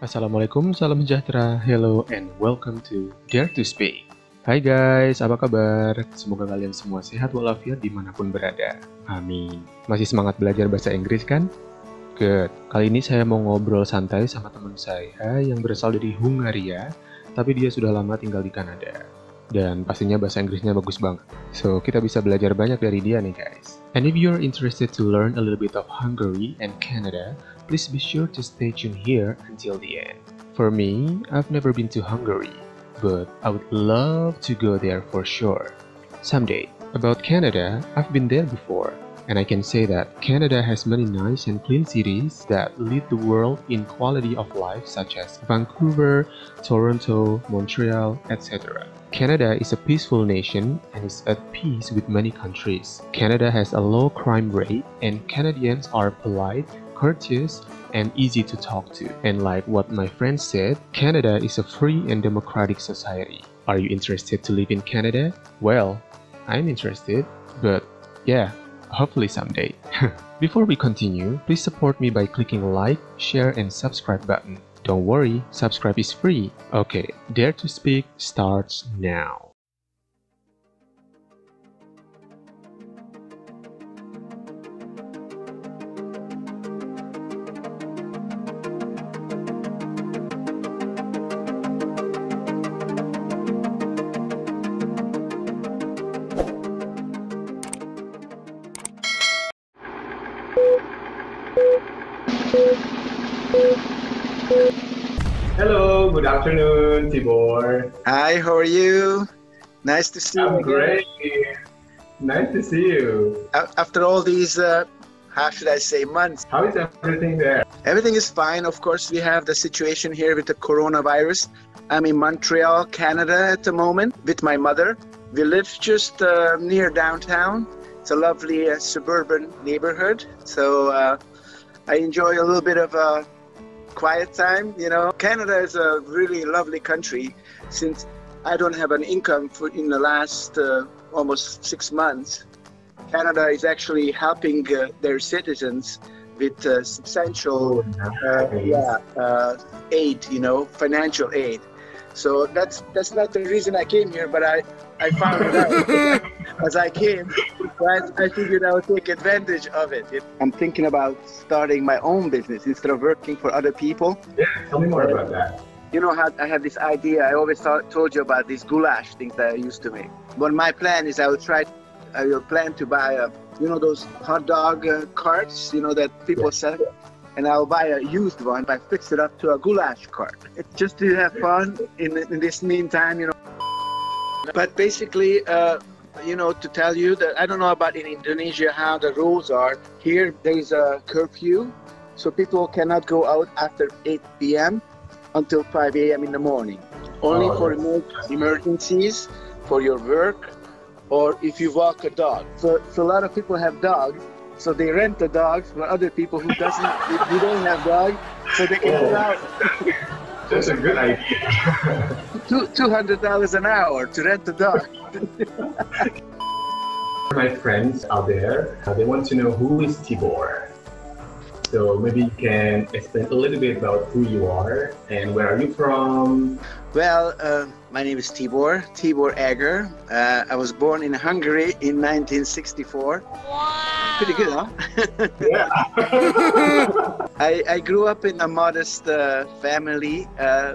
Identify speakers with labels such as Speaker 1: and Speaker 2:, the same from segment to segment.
Speaker 1: Assalamualaikum, salam sejahtera, hello and welcome to Dare to Speak. Hai guys, apa kabar? Semoga kalian semua sehat walafiat dimanapun berada. Amin. Masih semangat belajar bahasa Inggris kan? Good. Kali ini saya mau ngobrol santai sama teman saya yang berasal dari Hungaria, tapi dia sudah lama tinggal di Kanada. Dan pastinya bahasa Inggrisnya bagus banget. So, kita bisa belajar banyak dari dia nih guys. And if you're interested to learn a little bit of Hungary and Canada, please be sure to stay tuned here until the end. For me, I've never been to Hungary, but I would love to go there for sure. Someday. About Canada, I've been there before, and I can say that Canada has many nice and clean cities that lead the world in quality of life such as Vancouver, Toronto, Montreal, etc. Canada is a peaceful nation and is at peace with many countries. Canada has a low crime rate and Canadians are polite, courteous, and easy to talk to. And like what my friend said, Canada is a free and democratic society. Are you interested to live in Canada? Well, I'm interested, but yeah, hopefully someday. Before we continue, please support me by clicking like, share, and subscribe button. Don't worry, subscribe is free. Okay, Dare to Speak starts now.
Speaker 2: Hello, good afternoon, Tibor.
Speaker 3: Hi, how are you? Nice to see you.
Speaker 2: I'm great. Nice to see you.
Speaker 3: After all these, how should I say, months?
Speaker 2: How is everything there?
Speaker 3: Everything is fine. Of course, we have the situation here with the coronavirus. I'm in Montreal, Canada at the moment with my mother. We live just near downtown. It's a lovely suburban neighborhood. So I enjoy a little bit of quiet time, you know. Canada is a really lovely country. Since I don't have an income in the last almost 6 months, Canada is actually helping their citizens with substantial aid, you know, financial aid. So that's not the reason I came here, but I found it out as I came. But I figured I would take advantage of it. I'm thinking about starting my own business instead of working for other people.
Speaker 2: Yeah, tell me more about that.
Speaker 3: You know how I had this idea. I always told you about these goulash things that I used to make. But my plan is I will plan to buy those hot dog carts, you know, that people sell. And I'll buy a used one. I fix it up to a goulash cart. It's just to have fun in this meantime, you know. But basically, you know, to tell you that I don't know about in Indonesia how the rules are. Here there is a curfew, so people cannot go out after 8 p.m. until 5 a.m. in the morning. Only for emergencies, for your work, or if you walk a dog. So a lot of people have dogs. So they rent the dogs for other people who don't have dogs, so they can go out.
Speaker 2: That's a good idea.
Speaker 3: $200 an hour to rent the dog.
Speaker 2: My friends out there, they want to know who is Tibor. So maybe you can explain a little bit about who you are and where are you from?
Speaker 3: Well, my name is Tibor Eger. I was born in Hungary in 1964. Wow. Pretty good, huh?
Speaker 2: Yeah.
Speaker 3: I grew up in a modest family.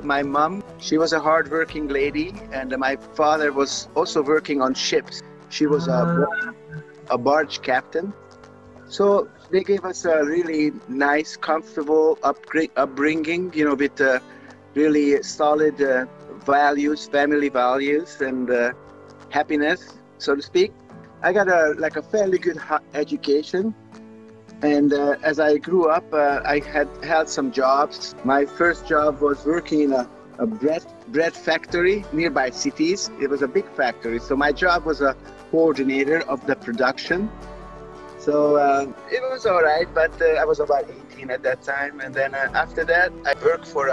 Speaker 3: My mom, she was a hard-working lady, and my father was also working on ships. She was a barge captain. So they gave us a really nice, comfortable upbringing, you know, with really solid values, family values, and happiness, so to speak. I got a fairly good education, and as I grew up, I had some jobs. My first job was working in a bread factory nearby cities. It was a big factory, so my job was a coordinator of the production. So it was all right, but I was about 18 at that time, and then after that, I worked for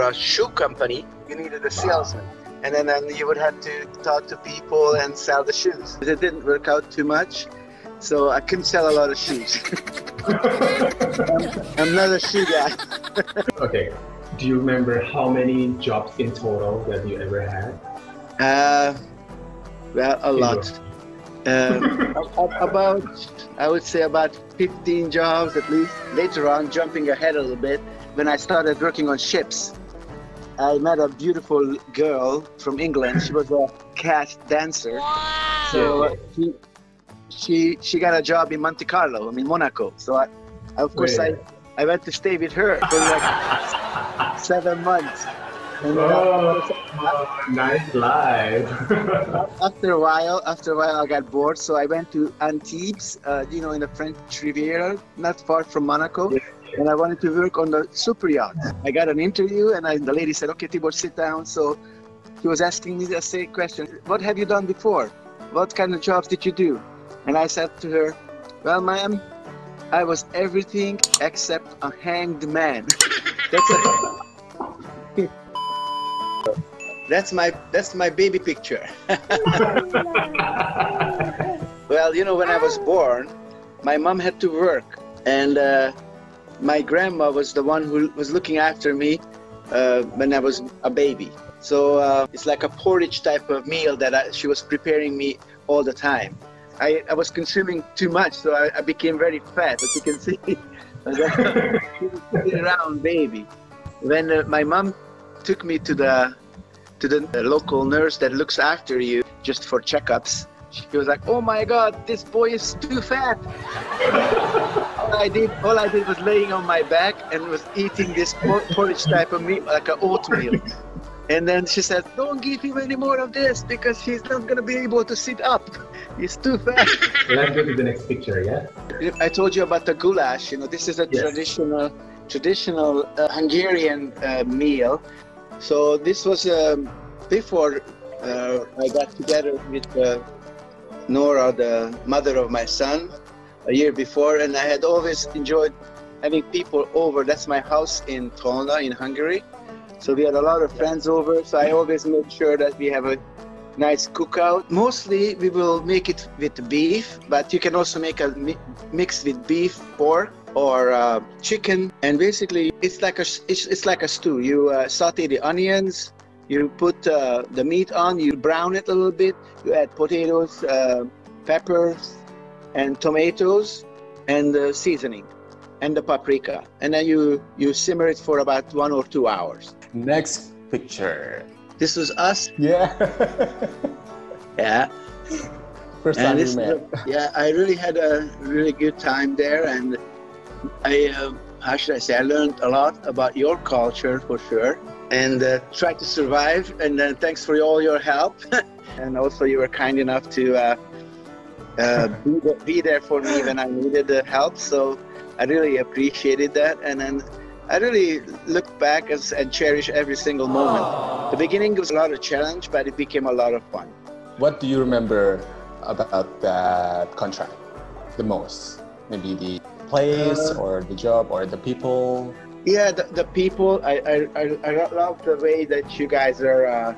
Speaker 3: a shoe company. You needed a salesman. And then you would have to talk to people and sell the shoes. It didn't work out too much, so I couldn't sell a lot of shoes. I'm not a shoe guy.
Speaker 2: Okay, Do you remember how many jobs in total that you ever had?
Speaker 3: Well, a lot. About, I would say about 15 jobs at least. Later on, jumping ahead a little bit, when I started working on ships, I met a beautiful girl from England. She was a cat dancer. Wow. So she got a job in Monte Carlo, in Monaco. So I went to stay with her for like 7 months. And
Speaker 2: nice life.
Speaker 3: after a while, I got bored. So I went to Antibes, in the French Riviera, not far from Monaco. Yeah. And I wanted to work on the super yacht. I got an interview, and the lady said, "Okay, Tibor, sit down." So she was asking me the same question: "What have you done before? What kind of jobs did you do?" And I said to her, "Well, ma'am, I was everything except a hanged man." That's my baby picture. Well, when I was born, my mom had to work, and my grandma was the one who was looking after me when I was a baby. So it's like a porridge type of meal that she was preparing me all the time. I was consuming too much, so I became very fat, as you can see. A round baby. When my mom took me to the local nurse that looks after you just for checkups, she was like, "Oh my God, this boy is too fat." All I did was laying on my back and was eating this porridge type of meat, like an oatmeal. And then she said, "Don't give him any more of this because he's not going to be able to sit up. He's too fat."
Speaker 2: Let's go to the next picture, yeah?
Speaker 3: I told you about the goulash. This is a traditional Hungarian meal. So this was before I got together with Nora, the mother of my son, a year before, and I had always enjoyed having people over. That's my house in Tolna in Hungary. So we had a lot of friends over, so I always make sure that we have a nice cookout. Mostly we will make it with beef, but you can also make a mix with beef, pork, or chicken. And basically it's like a stew. You saute the onions, you put the meat on, you brown it a little bit, you add potatoes, peppers, and tomatoes, and seasoning, and the paprika. And then you simmer it for about 1 or 2 hours.
Speaker 1: Next picture.
Speaker 3: This was us.
Speaker 1: Yeah.
Speaker 3: Yeah.
Speaker 1: First time we met.
Speaker 3: Yeah, I really had a really good time there, and how should I say, I learned a lot about your culture for sure, and tried to survive. And thanks for all your help. And also you were kind enough to be there for me when I needed the help. So I really appreciated that. And then I really look back and cherish every single moment. The beginning was a lot of challenge, but it became a lot of fun.
Speaker 1: What do you remember about that contract the most? Maybe the place or the job or the people?
Speaker 3: Yeah, the people. I love the way that you guys are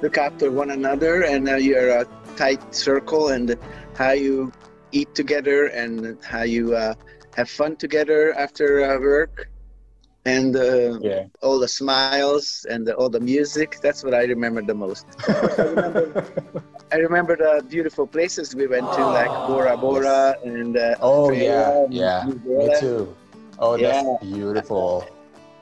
Speaker 3: look after one another, and you're a tight circle, and how you eat together, and how you have fun together after work. And all the smiles and all the music, that's what I remember the most. I remember the beautiful places we went to, like Bora Bora and
Speaker 1: me too. Oh, that's beautiful.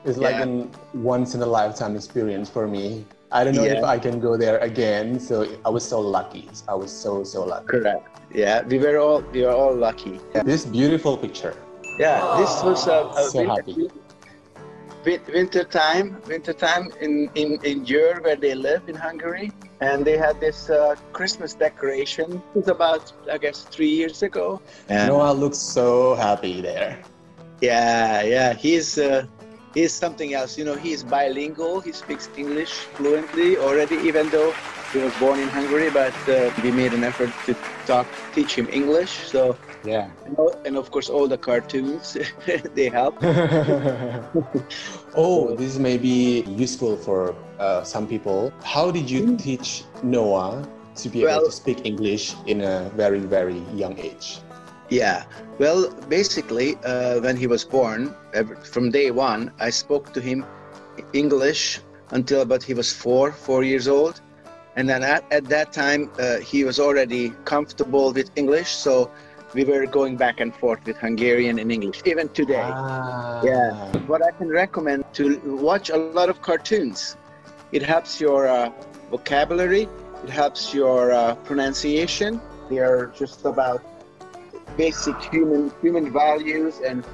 Speaker 1: It's like a once-in-a-lifetime experience for me. I don't know if I can go there again, so I was so lucky. I was so lucky.
Speaker 3: Correct. Yeah, we were all lucky.
Speaker 1: This beautiful picture.
Speaker 3: Yeah, this was
Speaker 1: so happy.
Speaker 3: Winter time in Győr, where they live in Hungary, and they had this Christmas decoration. It was about, I guess, 3 years ago.
Speaker 1: Noah looks so happy there.
Speaker 3: Yeah, he's something else. He's bilingual. He speaks English fluently already, even though he was born in Hungary. But we made an effort to teach him English. So
Speaker 1: yeah,
Speaker 3: and of course all the cartoons they help.
Speaker 1: Oh, this may be useful for some people. How did you teach Noah to be able to speak English in a very, very young age?
Speaker 3: Yeah, well, basically, when he was born, from day one, I spoke to him English until about he was 4 years old. And then at that time, he was already comfortable with English. So we were going back and forth with Hungarian and English, even today. Yeah. What I can recommend to watch a lot of cartoons. It helps your vocabulary. It helps your pronunciation. They are just about basic human values, and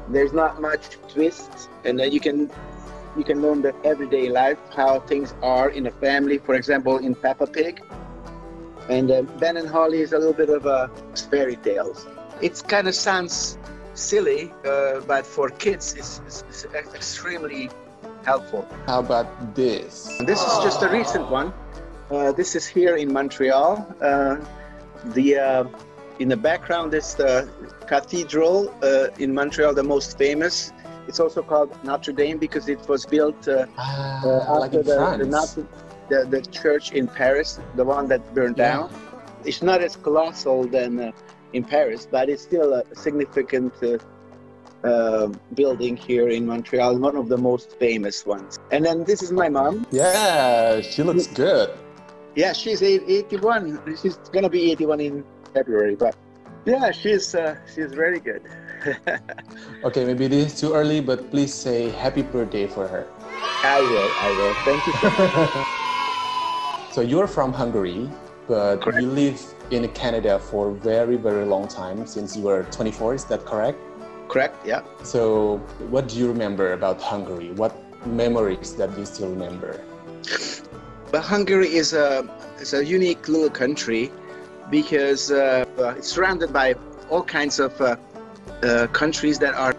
Speaker 3: there's not much twists. And then you can learn the everyday life, how things are in a family. For example, in Peppa Pig. And Ben and Holly is a little bit of a fairy tales. It kind of sounds silly, but for kids, it's extremely helpful.
Speaker 1: How about this?
Speaker 3: This is just a recent one. This is here in Montreal. In the background is the cathedral in Montreal, the most famous. It's also called Notre Dame because it was built
Speaker 1: like
Speaker 3: after
Speaker 1: in
Speaker 3: the church in Paris, the one that burned down. It's not as colossal than in Paris, but it's still a significant building here in Montreal, one of the most famous ones. And then this is my mom.
Speaker 1: Yeah, she looks good.
Speaker 3: Yeah, she's 81. She's gonna be 81 in February, but yeah, she's very good.
Speaker 1: Okay, maybe this is too early, but please say happy birthday for her.
Speaker 3: I will. Thank you so much.
Speaker 1: So you're from Hungary, but
Speaker 3: Correct.
Speaker 1: you live in Canada for a very, very long time, since you were 24, is that correct?
Speaker 3: Correct, yeah.
Speaker 1: So what do you remember about Hungary? What memories that you still remember?
Speaker 3: But Hungary is a unique little country because it's surrounded by all kinds of countries that are,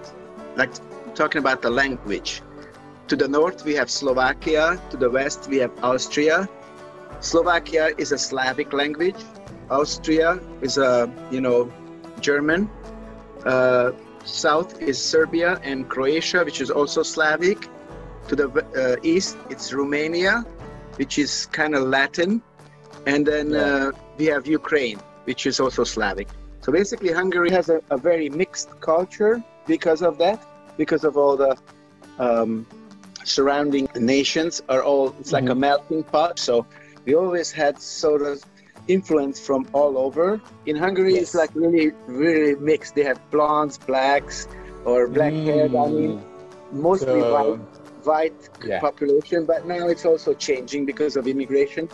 Speaker 3: like, talking about the language. To the north, we have Slovakia. To the west, we have Austria. Slovakia is a Slavic language. Austria is German. South is Serbia and Croatia, which is also Slavic. To the east, it's Romania, which is kind of Latin. And then we have Ukraine, which is also Slavic. So basically, Hungary has a very mixed culture because of that, because of all the surrounding nations are all, it's like a melting pot. So we always had sort of influence from all over. In Hungary, it's like really, really mixed. They have blondes, blacks, or black haired. I mean, mostly white population, but now it's also changing because of immigration.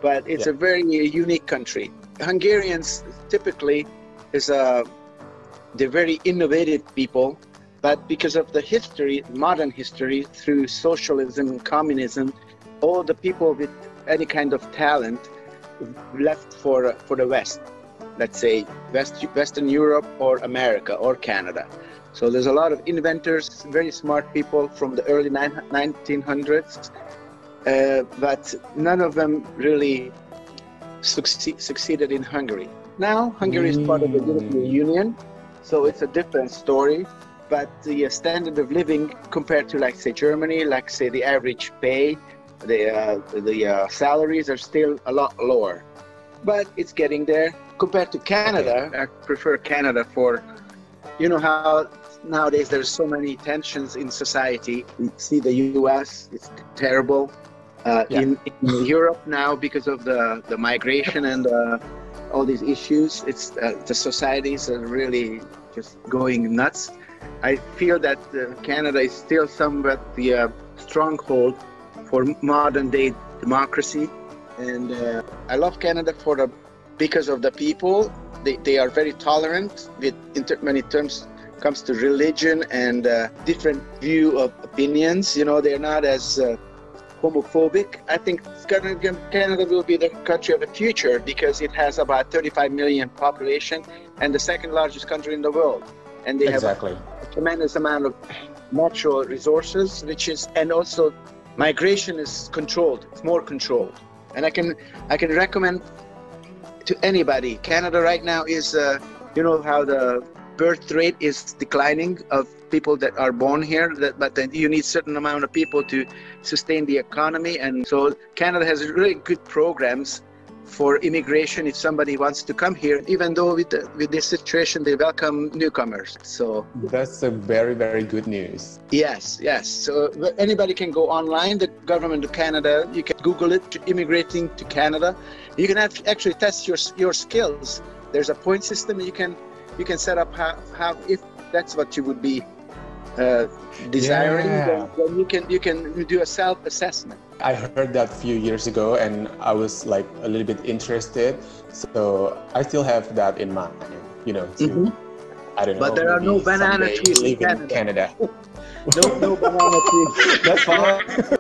Speaker 3: But it's a very unique country. Hungarians typically they're very innovative people, but because of the history, modern history, through socialism and communism, all the people with any kind of talent left for the West, let's say Western Europe or America or Canada. So there's a lot of inventors, very smart people from the early 1900s, but none of them really succeeded in Hungary. Now Hungary is part of the European Union, so it's a different story. But the standard of living compared to, like, say, Germany, like, say, the average pay, the salaries are still a lot lower. But it's getting there. Compared to Canada, I prefer Canada for, you know how nowadays there's so many tensions in society. We see the US, it's terrible. In Europe now, because of the migration and all these issues, it's the societies are really just going nuts. I feel that Canada is still somewhat the stronghold for modern day democracy, and I love Canada because of the people. They are very tolerant when it comes to religion and different view of opinions. You know, they're not as homophobic. I think Canada will be the country of the future because it has about 35 million population and the second largest country in the world. And they have a tremendous amount of natural resources, and also migration is controlled. It's more controlled. And I can recommend to anybody. Canada right now is, you know how the birth rate is declining of people that are born here, but then you need certain amount of people to sustain the economy. And so Canada has really good programs for immigration if somebody wants to come here, even though with this situation they welcome newcomers. So
Speaker 1: That's a very, very good news.
Speaker 3: yes. So anybody can go online, the government of Canada, you can Google it, immigrating to Canada. You can actually test your skills. There's a point system you can set up how if that's what you would be desiring,
Speaker 1: Yeah.
Speaker 3: then you can do a self-assessment.
Speaker 1: I heard that a few years ago and I was like a little bit interested. So I still have that in mind, you know, to, I don't know.
Speaker 3: But there are no
Speaker 1: maybe
Speaker 3: banana
Speaker 1: someday
Speaker 3: trees in
Speaker 1: live in Canada.
Speaker 3: No banana trees.
Speaker 1: That's fine.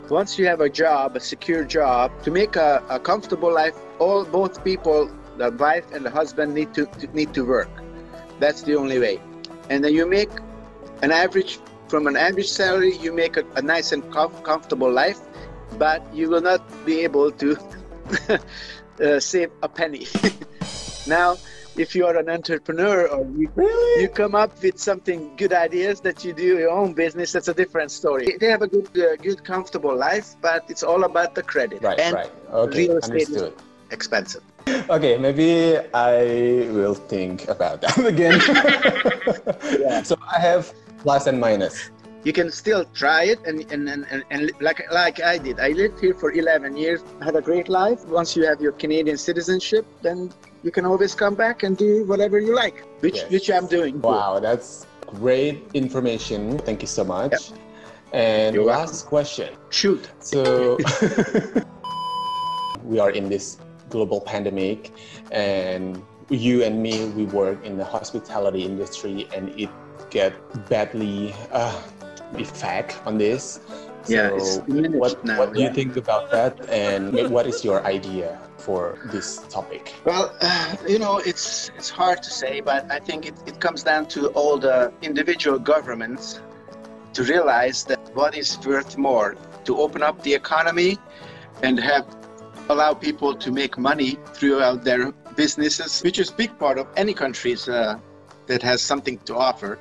Speaker 3: Once you have a job, a secure job, to make a comfortable life, both people, the wife and the husband, need to work. That's the only way. And then you make from an average salary, you make a nice and comfortable life, but you will not be able to save a penny. Now, if you are an entrepreneur or you come up with something good ideas that you do your own business, that's a different story. They have a good comfortable life, but it's all about the credit.
Speaker 1: Right. Okay,
Speaker 3: real estate
Speaker 1: understood.
Speaker 3: is expensive.
Speaker 1: Okay, maybe I will think about that again.
Speaker 3: Yeah.
Speaker 1: So I have plus and minus.
Speaker 3: You can still try it, and like I did. I lived here for 11 years, had a great life. Once you have your Canadian citizenship, then you can always come back and do whatever you like, which I'm doing.
Speaker 1: Wow, that's great information. Thank you so much.
Speaker 3: Yep.
Speaker 1: And
Speaker 3: You're
Speaker 1: last question.
Speaker 3: Shoot.
Speaker 1: So we are in this global pandemic, and you and me, we work in the hospitality industry, and it get badly effect on this.
Speaker 3: Yeah,
Speaker 1: So
Speaker 3: what
Speaker 1: do you think about that, and what is your idea for this topic?
Speaker 3: Well, it's hard to say, but I think it comes down to all the individual governments to realize that what is worth more, to open up the economy and allow people to make money throughout their businesses, which is a big part of any countries that has something to offer.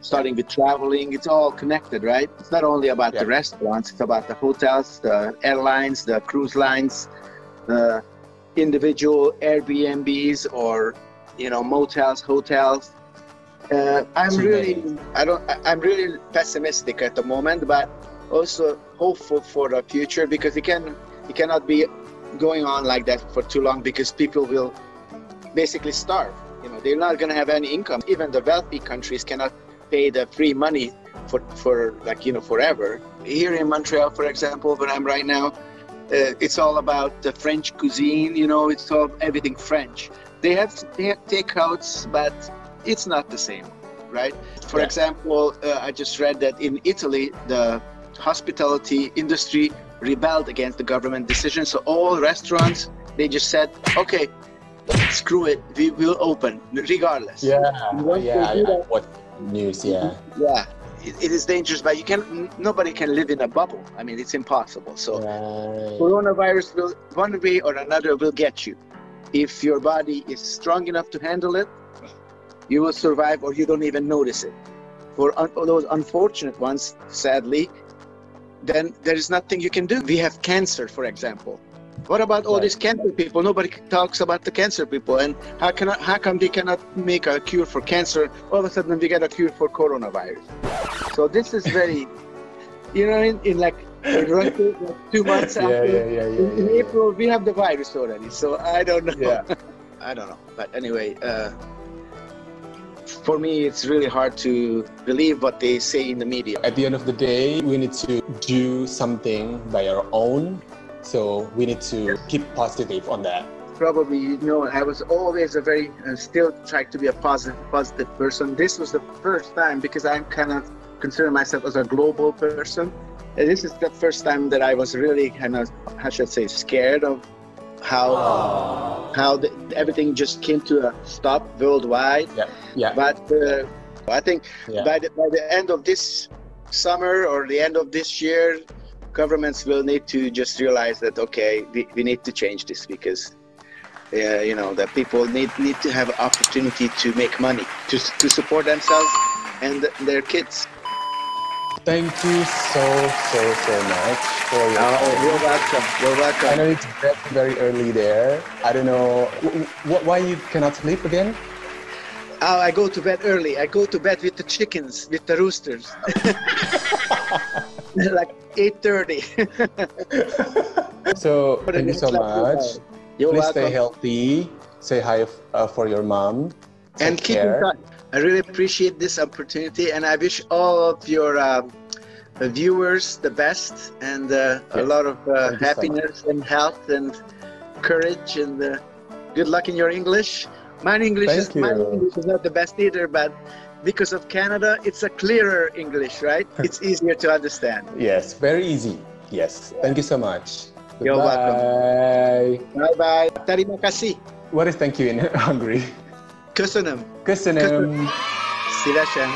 Speaker 3: Starting with traveling, it's all connected, right? It's not only about the restaurants, it's about the hotels, the airlines, the cruise lines, the individual Airbnbs or, motels, hotels. I'm really pessimistic at the moment, but also hopeful for the future, because it cannot be going on like that for too long, because people will basically starve. They're not going to have any income. Even the wealthy countries cannot pay the free money for forever. Here in Montreal, for example, where I'm right now, it's all about the French cuisine. It's all everything French. They have takeouts, but it's not the same, right? For example, I just read that in Italy, the hospitality industry rebelled against the government decision. So all restaurants, they just said, okay, screw it, we will open regardless.
Speaker 1: What news? Yeah,
Speaker 3: it is dangerous, but nobody can live in a bubble. I mean, it's impossible. So coronavirus will, one way or another, will get you. If your body is strong enough to handle it, you will survive, or you don't even notice it. For those unfortunate ones, sadly, then there is nothing you can do. We have cancer, for example. What about all these cancer people? Nobody talks about the cancer people. And how come they cannot make a cure for cancer? All of a sudden we get a cure for coronavirus. So this is very, in like 2 months after, in April, we have the virus already. So I don't know.
Speaker 1: Yeah.
Speaker 3: I don't know. But anyway, for me, it's really hard to believe what they say in the media.
Speaker 1: At the end of the day, we need to do something by our own. So we need to keep positive on that.
Speaker 3: Probably, I was always still trying to be a positive person. This was the first time, because I'm kind of consider myself as a global person. And this is the first time that I was really kind of, how should I say, scared of how everything just came to a stop worldwide. But I think by the end of this summer or the end of this year, governments will need to just realize that, okay, we need to change this, because that people need to have an opportunity to make money, to support themselves and their kids.
Speaker 1: Thank you so much for your time.
Speaker 3: You're welcome. You're welcome.
Speaker 1: I know it's very early there. I don't know why you cannot sleep again.
Speaker 3: Oh, I go to bed early. I go to bed with the chickens, with the roosters. Like 8:30.
Speaker 1: So thank you so much.
Speaker 3: You're
Speaker 1: Please
Speaker 3: welcome.
Speaker 1: stay healthy. Say hi for your mom.
Speaker 3: And
Speaker 1: Take
Speaker 3: keep in
Speaker 1: care.
Speaker 3: touch. I really appreciate this opportunity, and I wish all of your viewers the best and a lot of
Speaker 1: Thank you so
Speaker 3: happiness and health and courage and good luck in your English. My English is not the best either, but because of Canada, it's a clearer English, right? It's easier to understand.
Speaker 1: Yes, very easy. Yes. Thank you so much.
Speaker 3: You're welcome.
Speaker 1: Bye.
Speaker 3: Bye-bye. Terima kasih.
Speaker 1: What is thank you in Hungary?
Speaker 3: Köszönöm.
Speaker 1: Köszönöm.
Speaker 3: Szívesen.